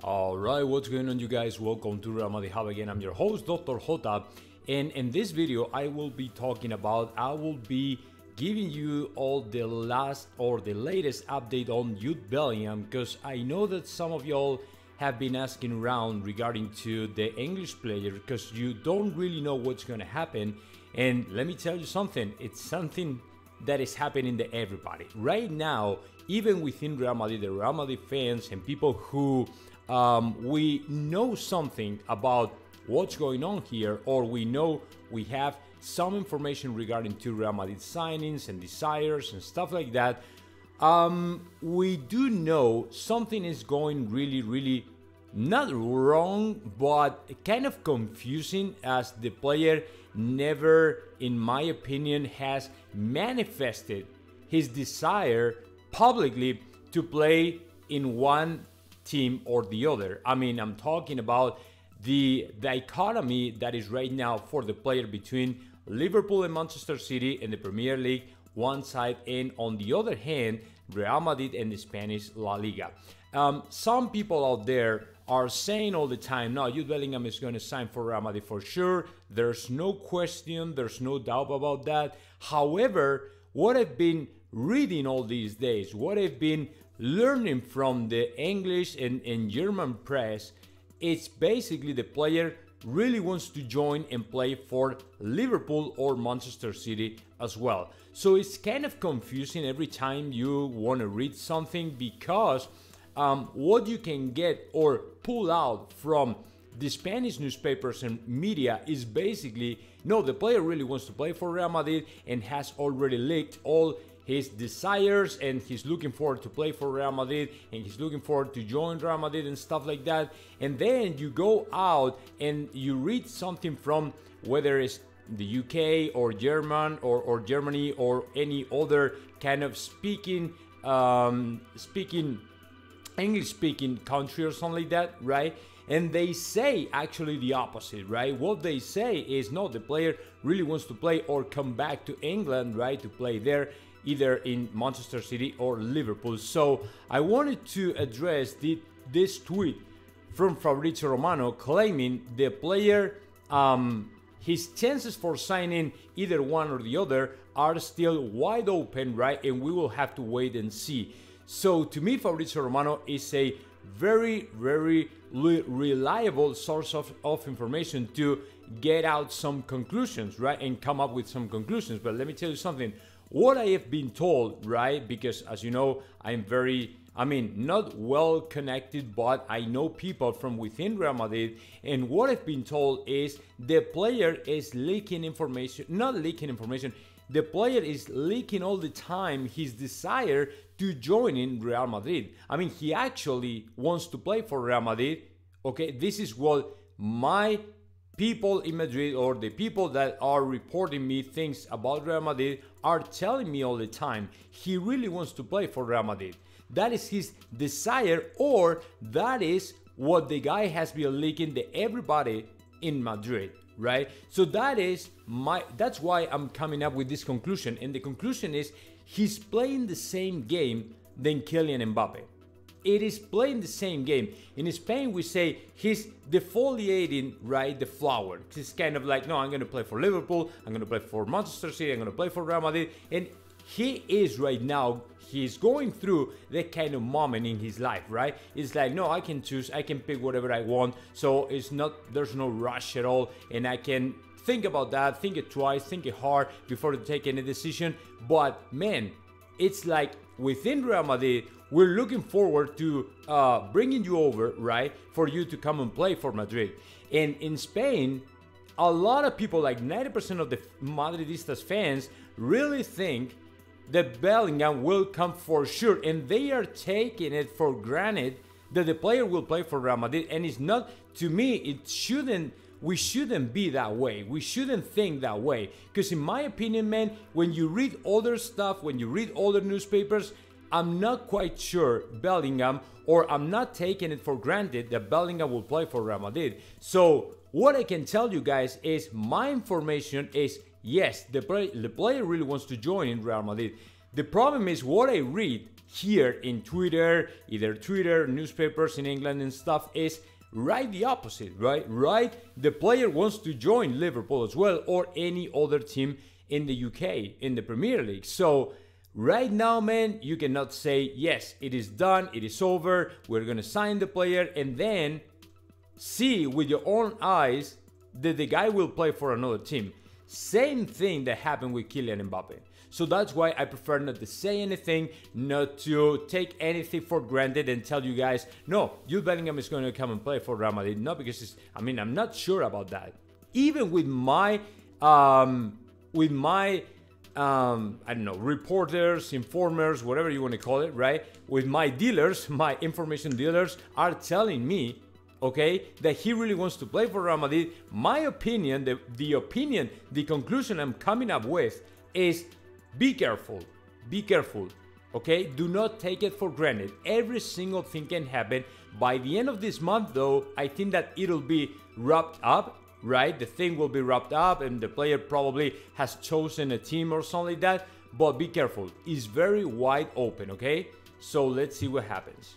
Alright, what's going on, you guys? Welcome to Real Madrid Hub again. I'm your host, Dr. Jota, and in this video I will be giving you all the last or the latest update on Jude Bellingham, because I know that some of y'all have been asking around regarding to the English player, because you don't really know what's going to happen. And let me tell you something, it's something that is happening to everybody right now, even within Real Madrid, the Real Madrid fans and people who we know something about what's going on here, or we know we have some information regarding to Real Madrid signings and desires and stuff like that. We do know something is going really not wrong, but kind of confusing, as the player never, in my opinion, has manifested his desire publicly to play in one team or the other. I mean, I'm talking about the dichotomy that is right now for the player between Liverpool and Manchester City in the Premier League one side, and on the other hand Real Madrid and the Spanish La Liga. Some people out there are saying all the time, no, Jude Bellingham is going to sign for Real Madrid for sure. There's no question, there's no doubt about that. However, what I've been reading all these days, what I've been learning from the English and German press, it's basically the player really wants to join and play for Liverpool or Manchester City as well. So it's kind of confusing every time you want to read something, because what you can get or pull out from the Spanish newspapers and media is basically, no, the player really wants to play for Real Madrid and has already leaked all his desires, and he's looking forward to play for Real Madrid, and he's looking forward to join Real Madrid and stuff like that. And then you go out and you read something from, whether it's the UK or German or Germany or any other kind of English-speaking country or something like that, right? And they say actually the opposite, right? What they say is, no, the player really wants to play or come back to England, right, to play there, either in Manchester City or Liverpool. So I wanted to address this tweet from Fabrizio Romano claiming the player, his chances for signing either one or the other are still wide open, right? And we will have to wait and see. So to me, Fabrizio Romano is a very reliable source of information to get out some conclusions, right? And come up with some conclusions. But let me tell you something. What I have been told, right, because as you know, I'm not well connected, but I know people from within Real Madrid, and what I've been told is the player is leaking information, not leaking information, the player is leaking all the time his desire to join in Real Madrid. I mean, he actually wants to play for Real Madrid, okay? This is what my people in Madrid, or the people that are reporting me things about Real Madrid, are telling me all the time. He really wants to play for Real Madrid. That is his desire, or that is what the guy has been leaking to everybody in Madrid, right? So that's why I'm coming up with this conclusion, and the conclusion is he's playing the same game than Kylian Mbappe. It is playing the same game. In Spain, we say he's defoliating, right, the flower. It's kind of like, no, I'm going to play for Liverpool, I'm going to play for Manchester City, I'm going to play for Real Madrid. And he is right now, he's going through that kind of moment in his life, right? It's like, no, I can choose, I can pick whatever I want. So there's no rush at all. And I can think about that, think it twice, think it hard before to take any decision. But man, it's like within Real Madrid, we're looking forward to bringing you over, right, for you to come and play for Madrid. And in Spain, a lot of people, like 90% of the Madridistas fans, really think that Bellingham will come for sure. And they are taking it for granted that the player will play for Real Madrid. And it's not, to me, we shouldn't be that way. We shouldn't think that way. Because in my opinion, man, when you read other stuff, when you read other newspapers, I'm not quite sure Bellingham, or I'm not taking it for granted that Bellingham will play for Real Madrid. So what I can tell you guys is my information is, yes, the player really wants to join in Real Madrid. The problem is what I read here in Twitter, either Twitter, newspapers in England and stuff, is right the opposite, right? Right? The player wants to join Liverpool as well, or any other team in the UK, in the Premier League. So right now, man, you cannot say, yes, it is done, it is over, we're going to sign the player, and then see with your own eyes that the guy will play for another team. Same thing that happened with Kylian Mbappe. So that's why I prefer not to say anything, not to take anything for granted and tell you guys, no, Jude Bellingham is going to come and play for Real Madrid. No, because I'm not sure about that. Even with my, I don't know, reporters, informers, whatever you want to call it, right? With my dealers, my information dealers are telling me, okay, that he really wants to play for Real Madrid. My opinion, the conclusion I'm coming up with is be careful, okay? Do not take it for granted. Every single thing can happen. By the end of this month, though, I think that it'll be wrapped up, right? The thing will be wrapped up and the player probably has chosen a team or something like that. But be careful. It's very wide open, okay? So let's see what happens.